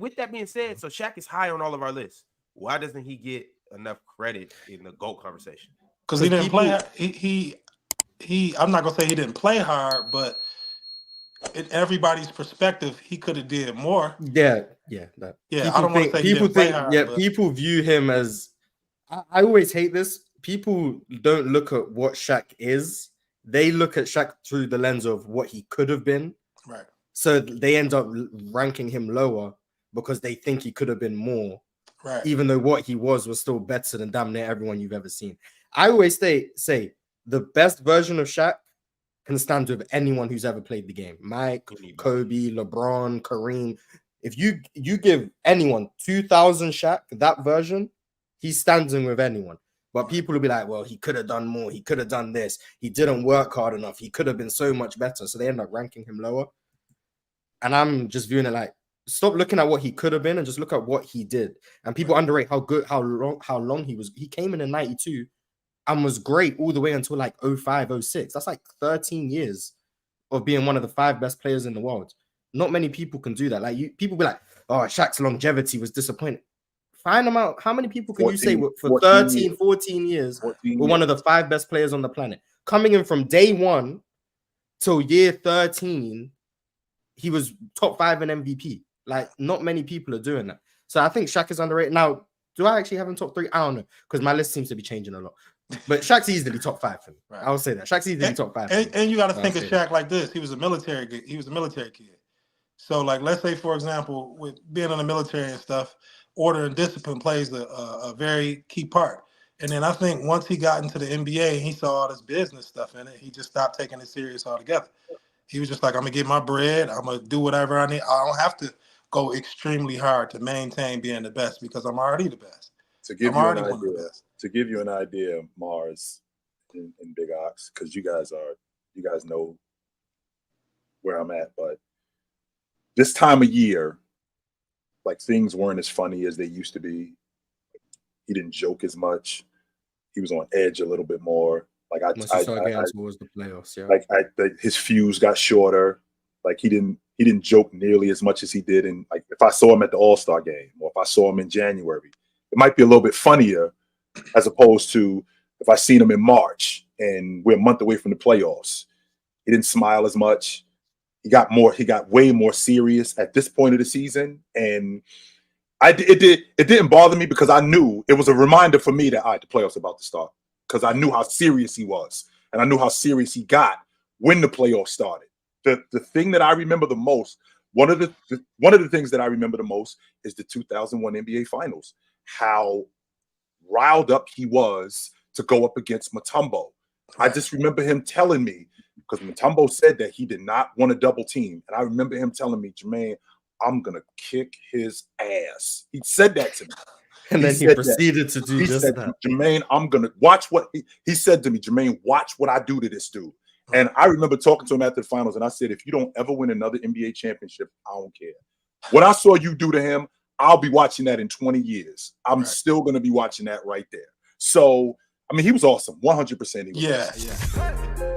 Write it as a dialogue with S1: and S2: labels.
S1: with that being said, so Shaq is high on all of our lists. Why doesn't he get enough credit in the GOAT conversation?
S2: Because he didn't play. He. I'm not gonna say he didn't play hard, but in everybody's perspective, he could have did more.
S3: Yeah.
S2: I don't want to say he didn't play hard. But
S3: people view him as. I always hate this. People don't look at what Shaq is. They look at Shaq through the lens of what he could have been.
S2: Right.
S3: So they end up ranking him lower because they think he could have been more.
S2: Right.
S3: Even though what he was still better than damn near everyone you've ever seen. I always say the best version of Shaq can stand with anyone who's ever played the game. Mike, Kobe, LeBron, Kareem. If you give anyone 2000 Shaq, that version, he's standing with anyone. But people will be like, well, he could have done more. He could have done this. He didn't work hard enough. He could have been so much better. So they end up ranking him lower. And I'm just viewing it like, stop looking at what he could have been and just look at what he did. And people underrate how long he was. He came in 92 and was great all the way until like 05, 06. That's like 13 years of being one of the 5 best players in the world. Not many people can do that. Like people be like, oh, Shaq's longevity was disappointing. Find them out. How many people can 14, you say for 13, 14 years were one of the 5 best players on the planet? Coming in from day 1 till year 13, he was top 5 in MVP. Like, not many people are doing that. So I think Shaq is underrated. Now, do I actually have him top 3? I don't know, because my list seems to be changing a lot. But Shaq's easily top 5 for me. Right. I would say that. Shaq's easily top 5.
S2: And you got to think of Shaq like this. He was a military kid. So, like, let's say, for example, with being in the military and stuff, order and discipline plays a very key part. And then I think once he got into the NBA and he saw all this business stuff in it, he just stopped taking it serious altogether. He was just like, I'm going to get my bread. I'm going to do whatever I need. I don't have to go extremely hard to maintain being the best because I'm already the best.
S4: To give you an idea, Mars and Big Ox, because you guys know where I'm at, but this time of year, like, things weren't as funny as they used to be. He didn't joke as much. He was on edge a little bit more. Like
S3: once he started getting towards the playoffs, yeah.
S4: Like his fuse got shorter. Like he didn't joke nearly as much as he did. And like if I saw him at the All-Star game or if I saw him in January, it might be a little bit funnier as opposed to if I seen him in March and we're a month away from the playoffs. He didn't smile as much. He got way more serious at this point of the season. And it didn't bother me because I knew it was a reminder for me that, all right, the playoffs are about to start, because I knew how serious he was. And I knew how serious he got when the playoffs started. The thing that I remember the most, one of the things that I remember the most is the 2001 NBA Finals. How riled up he was to go up against Mutombo. I just remember him telling me, because Mutombo said that he did not want to double team. And I remember him telling me, Jermaine, I'm going to kick his ass. He said that to me.
S3: And then he proceeded to do just that.
S4: Jermaine, I'm going to watch what he said to me. Jermaine, watch what I do to this dude. And I remember talking to him after the finals, and I said, if you don't ever win another NBA championship, I don't care. What I saw you do to him, I'll be watching that in 20 years. I'm still going to be watching that right there. So, I mean, he was awesome. 100% he was awesome.
S2: Yeah.